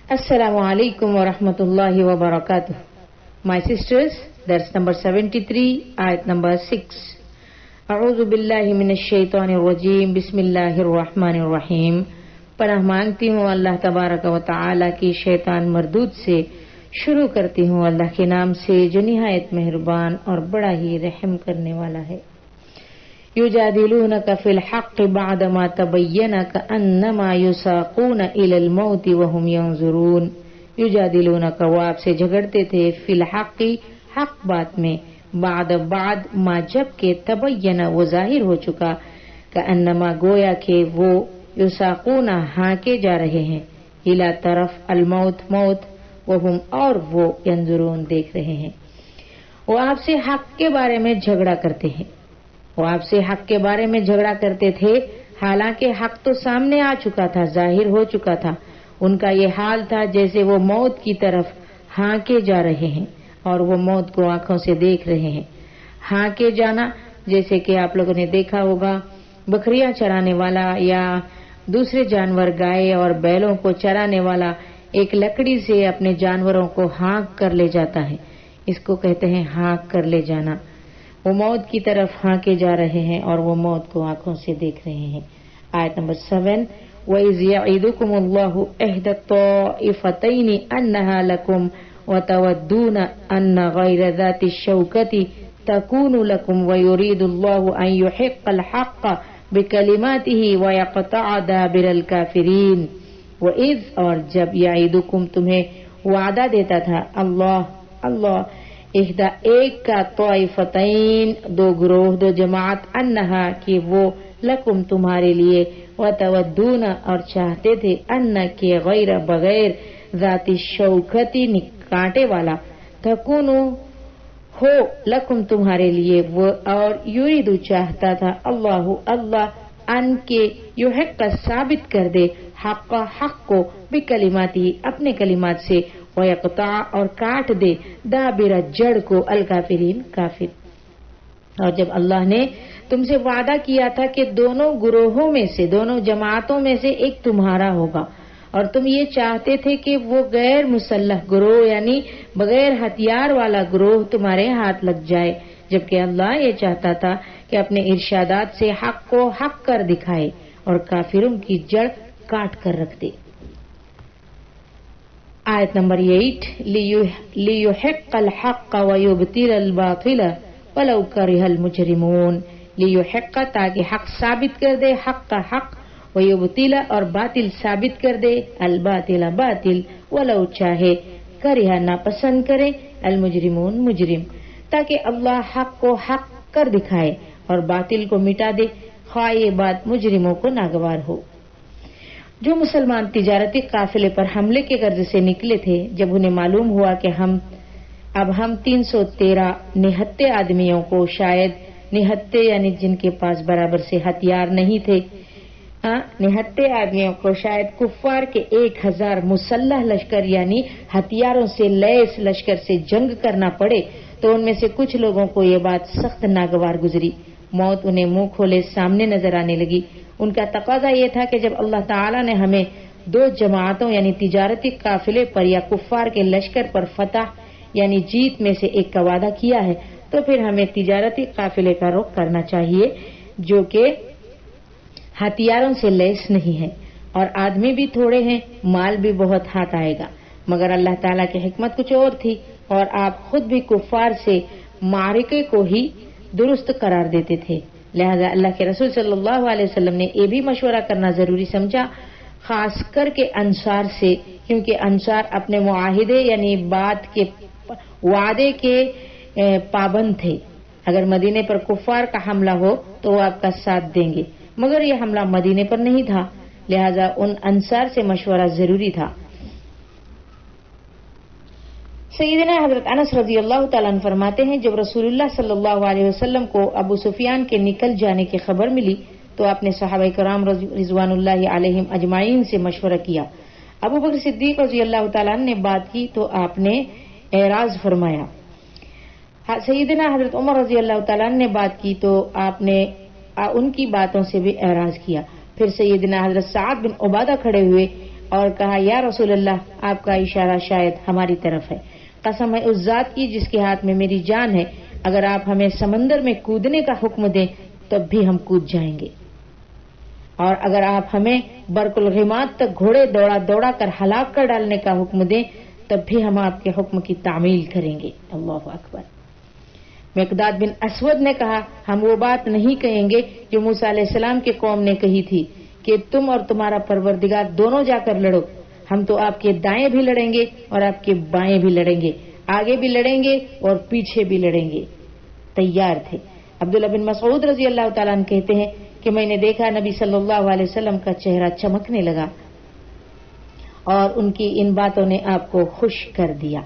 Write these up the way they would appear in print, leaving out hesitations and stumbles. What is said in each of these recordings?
Assalamu alaikum wa rahmatullahi wa barakatuh. My sisters, that's number 73, ayat number 6. A'udhu billahi minash shaitanir rajim, bismillahir rahmanir rahim. पनाह मांगती हूँ अल्लाह तबारक व तआला की शैतान मरदूद से। शुरू करती हूँ अल्लाह के नाम से जो निहायत मेहरबान और बड़ा ही रहम करने वाला है। युजादिलूनका फिल हक़्क़ि बअदमा तबय्यना कअन्नमा युसाक़ूना इलल मौति वहुम यंज़ुरून। युजादिलूनका, वो आपसे झगड़ते थे, फिल हक़्क़ि, हक बात में, बाद मा, जब के, तबय्यना, वो जाहिर हो चुका, कअन्नमा, गोया के वो, युसाक़ूना, हाके जा रहे हैं, इला तरफ, अल मौत, मौत, वहुम, और वो, यंज़ुरून, देख रहे हैं। वो आपसे हक के बारे में झगड़ा करते हैं, वो आपसे हक के बारे में झगड़ा करते थे, हालांकि हक तो सामने आ चुका था, जाहिर हो चुका था। उनका ये हाल था जैसे वो मौत की तरफ हाके जा रहे हैं और वो मौत को आंखों से देख रहे हैं। हाके जाना, जैसे कि आप लोगों ने देखा होगा, बकरियां चराने वाला या दूसरे जानवर, गाय और बैलों को चराने वाला एक लकड़ी से अपने जानवरों को हाँक कर ले जाता है, इसको कहते हैं हाँक कर ले जाना। वो मौत की तरफ हाँके जा रहे हैं और वो मौत को आंखों से देख रहे हैं। आयत नंबर 7, वइज़ यዒदुकुमुल्लाहु इहदा त्वाइफ़तैनि अन्नहा लकुम व तवद्दूना अन्न गैर ज़ाति शौकति तकूनु लकुम व युरीदुल्लाहु अन युहिक़्क़ल हक़्क़ बिकलिमातिही व यक़तअ दाबिरल काफ़िरीन। वइज़, और जब, यঈदुकुम, तुम्हें वादा देता था, अल्लाह इहदा, एक का, त्वाइफ़तैन, दो ग्रोह, दो जमात, अन्नहा, कि वो, लकुम, तुम्हारे लिए, व तवद्दूना, और चाहते थे, अन्न, के, गैर, बगैर, ज़ाति शौकति, कांटे वाला, तकूनु, हो, लकुम, तुम्हारे लिए, वो, और युरीदु, चाहता था, अल्लाह, अन के, युहिक़्क़, साबित कर दे, हक़, हक़ को, बिकलिमाती, अपने कलिमात से, व यक़तअ, और काट दे, दाबिर, जड़ को, अल काफिरीन, काफिर। और जब अल्लाह ने तुमसे वादा किया था कि दोनों गुरोहों में से, दोनों जमातों में से एक तुम्हारा होगा, और तुम ये चाहते थे कि वो गैर मुसल्लह ग्रोह यानी बगैर हथियार वाला ग्रोह तुम्हारे हाथ लग जाए, जबकि अल्लाह ये चाहता था कि अपने इरशादात से हक को हक कर दिखाए और काफिरों की जड़ काट कर रख दे। आयत नंबर 8, लियुहिक़्क़ल हक़्क़ व युबतिलल बातिल वलौ करिहल मुजरिमून। लियुहिक़्क़, ताकि हक साबित कर दे, हक का हक, व युबतिला, और बातिल साबित कर दे, अल बातिल, बातिल, वलौ, चाहे, करिहा, नापसंद करे, अल मुजरिमून, मुजरिम, ताकि अल्लाह हक को हक कर दिखाए और बातिल को मिटा दे, ख्वाह ये बात मुजरिमों को नागवार हो। जो मुसलमान तिजारती काफिले पर हमले के गर्ज से निकले थे, जब उन्हें मालूम हुआ कि हम 313 निहत्ते आदमियों को, शायद निहत्ते यानी जिनके पास बराबर से हथियार नहीं थे, निहत्ते आदमियों को शायद कुफ्फार के 1000 मुसल्लह लश्कर यानी हथियारों से लैस लश्कर से जंग करना पड़े, तो उनमें से कुछ लोगों को ये बात सख्त नागवार गुजरी। मौत उन्हें मुंह खोले सामने नजर आने लगी। उनका तकाजा ये था कि जब अल्लाह ताला ने हमें दो जमातों यानी तिजारती काफिले पर या कुफ्फार के लश्कर पर फतह यानी जीत में से एक का वादा किया है, तो फिर हमें तिजारती काफिले का रुख करना चाहिए जो कि हथियारों से लैस नहीं है और आदमी भी थोड़े हैं, माल भी बहुत हाथ आएगा। मगर अल्लाह ताला की हिकमत कुछ और थी और आप खुद भी कुफ्फार से मारिके को ही दुरुस्त करार देते थे। लिहाजा अल्लाह के रसूल सल्लल्लाहु अलैहि वसल्लम ने ये भी मशवरा करना जरूरी समझा, खास करके अंसार से, क्योंकि अंसार अपने मुआहिदे यानी बात के वादे के पाबंद थे। अगर मदीने पर कुफ्फार का हमला हो तो वो आपका साथ देंगे, मगर यह हमला मदीने पर नहीं था, लिहाजा उन अंसार से मशवरा जरूरी था। सैयदना हजरत अनस रज़ियल्लाहु ताला अन्हु फरमाते हैं, जब रसूलुल्लाह सल्लल्लाहु अलैहि वसल्लम को अबू सुफियान के निकल जाने की खबर मिली तो आपने सहाबाए किराम रिज़वानुल्लाहि अलैहिम अजमाइन से मशवरा किया। अबू बकर सिद्दीक रज़ियल्लाहु ताला अन्हु ने बात की तो आपने एराज फरमाया। सैयदना हजरत उमर रज़ियल्लाहु ताला अन्हु ने बात की तो आपने उनकी बातों से भी एराज किया। फिर सैयदना हजरत साद बिन उबादा खड़े हुए اور کہا یا رسول اللہ آپ کا اشارہ شاید ہماری طرف ہے، قسم ہے اس ذات کی جس کے ہاتھ میں میری جان ہے، اگر آپ ہمیں سمندر میں کودنے کا حکم دیں تب بھی ہم کود جائیں گے، اور اگر آپ ہمیں برق الغماد تک گھوڑے دوڑا دوڑا کر ہلاک کر ڈالنے کا حکم دیں تب بھی ہم آپ کے حکم کی تعمیل کریں گے۔ اللہ اکبر۔ مقداد بن اسود نے کہا ہم وہ بات نہیں کہیں گے جو موسیٰ علیہ السلام کے قوم نے کہی تھی کہ تم اور تمہارا پروردگار دونوں جا کر لڑو، ہم تو آپ کے دائیں بھی لڑیں گے اور آپ کے بائیں بھی لڑیں گے، آگے بھی لڑیں گے اور پیچھے بھی لڑیں گے، تیار تھے۔ عبداللہ بن مسعود رضی اللہ تعالیٰ عنہ کہتے ہیں کہ میں نے دیکھا نبی صلی اللہ علیہ وسلم کا چہرہ چمکنے لگا اور ان کی ان باتوں نے آپ کو خوش کر دیا۔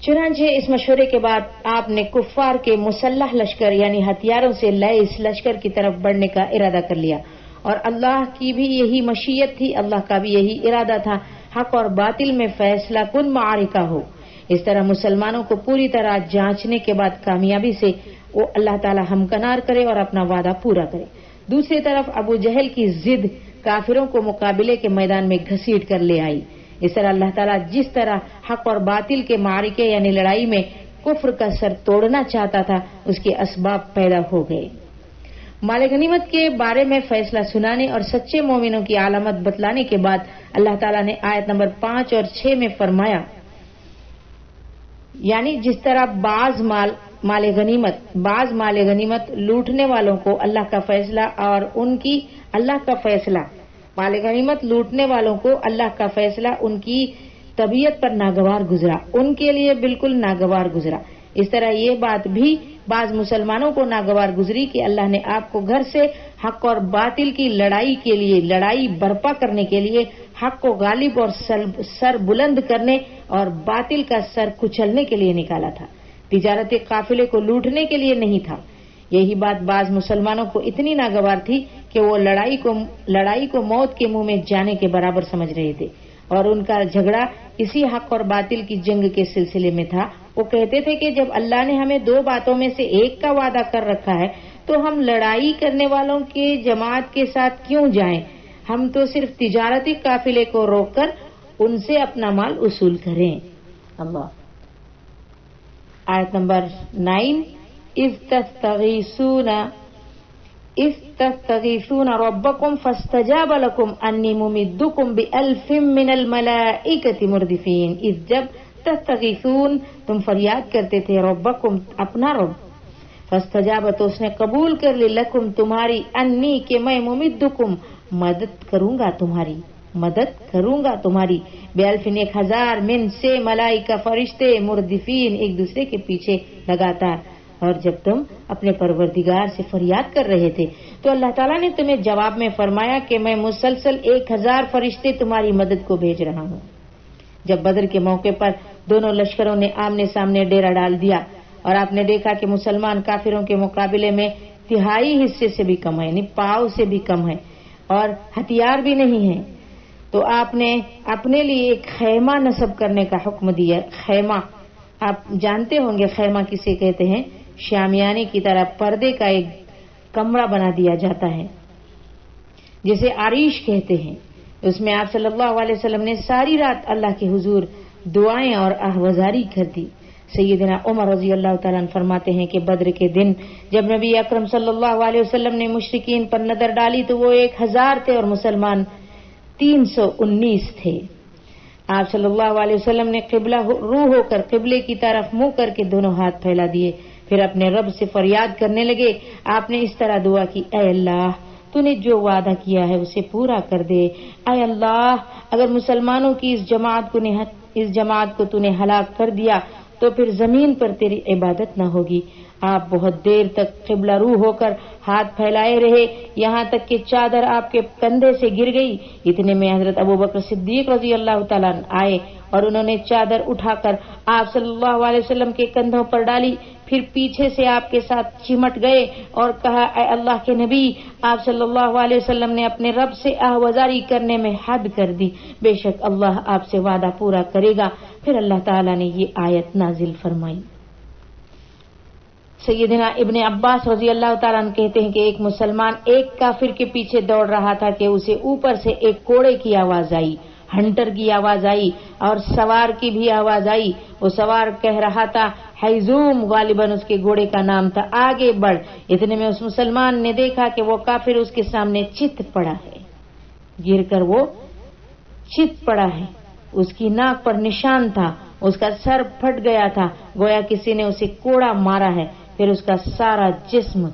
چنانچہ اس مشورے کے بعد آپ نے کفار کے مسلح لشکر یعنی ہتھیاروں سے لیس لشکر کی طرف بڑھنے کا ارادہ کر لیا، اور اللہ کی بھی یہی مشیت تھی، اللہ کا بھی یہی ارادہ تھا حق اور باطل میں فیصلہ کن معرکہ ہو۔ اس طرح مسلمانوں کو پوری طرح جانچنے کے بعد کامیابی سے وہ اللہ تعالی ہمکنار کرے اور اپنا وعدہ پورا کرے۔ دوسری طرف ابو جہل کی ضد کافروں کو مقابلے کے میدان میں گھسیٹ کر لے آئی۔ اس طرح اللہ تعالیٰ جس طرح حق اور باطل کے معرکے یعنی لڑائی میں کفر کا سر توڑنا چاہتا تھا اس کے اسباب پیدا ہو گئے۔ مال غنیمت کے بارے میں فیصلہ سنانے اور سچے مومنوں کی علامت بتلانے کے بعد اللہ تعالیٰ نے آیت نمبر 5 اور 6 میں فرمایا، یعنی جس طرح بعض مال غنیمت لوٹنے والوں کو اللہ کا فیصلہ اور ان کی اللہ کا فیصلہ مال غنیمت لوٹنے والوں کو اللہ کا فیصلہ ان کی طبیعت پر ناگوار گزرا، ان کے لیے بالکل ناگوار گزرا، اس طرح یہ بات بھی بعض مسلمانوں کو ناگوار گزری کہ اللہ نے آپ کو گھر سے حق اور باطل کی لڑائی برپا کرنے کے لیے حق کو غالب اور سر بلند کرنے اور باطل کا سر کچلنے کے لیے نکالا تھا، تجارتی قافلے کو لوٹنے کے لیے نہیں تھا۔ یہی بات بعض مسلمانوں کو اتنی ناگوار تھی کہ وہ لڑائی کو موت کے منہ میں جانے کے برابر سمجھ رہے تھے، اور ان کا جھگڑا اسی حق اور باطل کی جنگ کے سلسلے میں تھا۔ وہ کہتے تھے کہ جب اللہ نے ہمیں 2 باتوں میں سے ایک کا وعدہ کر رکھا ہے تو ہم لڑائی کرنے والوں کے جماعت کے ساتھ کیوں جائیں، ہم تو صرف تجارتی قافلے کو روک کر ان سے اپنا مال وصول کریں۔ اللہ۔ آیت نمبر 9 اذ تستغیثون ربکم فاستجاب لکم انی ممدکم بألف من الملائکۃ مردفین۔ اذ جب تستغیثون تم فریاد کرتے تھے ربکم اپنا رب، فاستجاب تو اس نے قبول کر لی لکم تمہاری، انی کہ میں ممدکم مدد کروں گا تمہاری بألف 1000 من سے ملائکہ فرشتے مردفین ایک دوسرے کے پیچھے لگاتار۔ اور جب تم اپنے پروردگار سے فریاد کر رہے تھے تو اللہ تعالیٰ نے تمہیں جواب میں فرمایا کہ میں مسلسل 1000 فرشتے تمہاری مدد کو بھیج رہا ہوں۔ جب بدر کے موقع پر دونوں لشکروں نے آمنے سامنے ڈیرا ڈال دیا اور آپ نے دیکھا کہ مسلمان کافروں کے مقابلے میں 1/3 حصے سے بھی کم ہے، یعنی پاؤ سے بھی کم ہے اور ہتھیار بھی نہیں ہیں، تو آپ نے اپنے لیے ایک خیمہ نصب کرنے کا حکم دیا۔ خیمہ آپ جانتے ہوں گے خیمہ کسے کہتے ہیں، شامیانے کی طرح پردے کا ایک کمرہ بنا دیا جاتا ہے جسے عریش کہتے ہیں۔ اس میں آپ صلی اللہ علیہ وسلم نے ساری رات اللہ کے حضور دعائیں اور آہوازاری کر دی۔ سیدنا عمر رضی اللہ تعالیٰ عنہ فرماتے ہیں کہ بدر کے دن جب نبی اکرم صلی اللہ علیہ وسلم نے مشرکین پر نظر ڈالی تو وہ 1000 تھے اور مسلمان 319 تھے۔ آپ صلی اللہ علیہ وسلم نے روح ہو کر قبلے کی طرف منہ کر کے دونوں ہاتھ پھیلا دیے، پھر اپنے رب سے فریاد کرنے لگے۔ آپ نے اس طرح دعا کی، اے اللہ تو نے جو وعدہ کیا ہے اسے پورا کر دے، اے اللہ اگر مسلمانوں کی اس جماعت کو تو نے ہلاک کر دیا تو پھر زمین پر تیری عبادت نہ ہوگی۔ آپ بہت دیر تک قبلہ رو ہو کر ہاتھ پھیلائے رہے، یہاں تک کہ چادر آپ کے کندھے سے گر گئی۔ اتنے میں حضرت ابوبکر صدیق رضی اللہ تعالیٰ عنہ آئے اور انہوں نے چادر اٹھا کر آپ صلی اللہ علیہ وسلم کے کندھوں پر ڈالی، پھر پیچھے سے آپ کے ساتھ چمٹ گئے اور کہا، اے اللہ کے نبی، آپ صلی اللہ علیہ وسلم نے اپنے رب سے آہوازاری کرنے میں حد کر دی، بے شک اللہ آپ سے وعدہ پورا کرے گا۔ پھر اللہ تعالیٰ نے یہ آیت نازل فرمائی۔ सैयदना इब्न अब्बास रजी अल्लाह ताला अन्हु कहते हैं कि एक मुसलमान एक काफिर के पीछे दौड़ रहा था कि उसे ऊपर से एक कोड़े की आवाज आई, हंटर की आवाज आई और सवार की भी आवाज आई। वो सवार कह रहा था, हैजूम, गालिबन उसके घोड़े का नाम था, आगे बढ़। इतने में उस मुसलमान ने देखा कि वो काफिर उसके सामने चित पड़ा है, गिर कर वो चित पड़ा है। उसकी नाक पर निशान था, उसका सर फट गया था, गोया किसी ने उसे कोड़ा मारा है। फिर उसका सारा जिस्म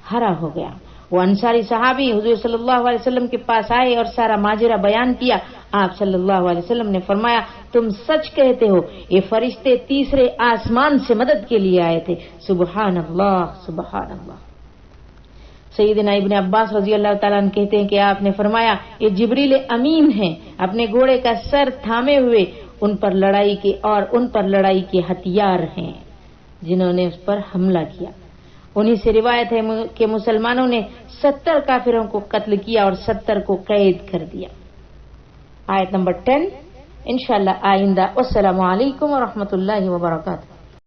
हरा हो गया। वो अंसारी सहाबी हुजूर सल्लल्लाहु अलैहि वसल्लम के पास आए और सारा माजरा बयान किया। आप सल्लल्लाहु अलैहि वसल्लम ने फरमाया, तुम सच कहते हो, ये फरिश्ते तीसरे आसमान से मदद के लिए आए थे। सुबहान अल्लाह, सुबहान अल्लाह। सैयदना इब्न अब्बास रजी अल्लाह ताला अन्हु कहते हैं कि आपने फरमाया, ये जिब्रील अमीन हैं, अपने घोड़े का सर थामे हुए, उन पर लड़ाई के हथियार हैं जिन्होंने उस पर हमला किया। उन्हीं से रिवायत है कि मुसलमानों ने 70 काफिरों को कत्ल किया और 70 को कैद कर दिया। आयत नंबर 10 इंशाअल्लाह आइंदा। अस्सलामु अलैकुम व रहमतुल्लाहि व बरकातहू।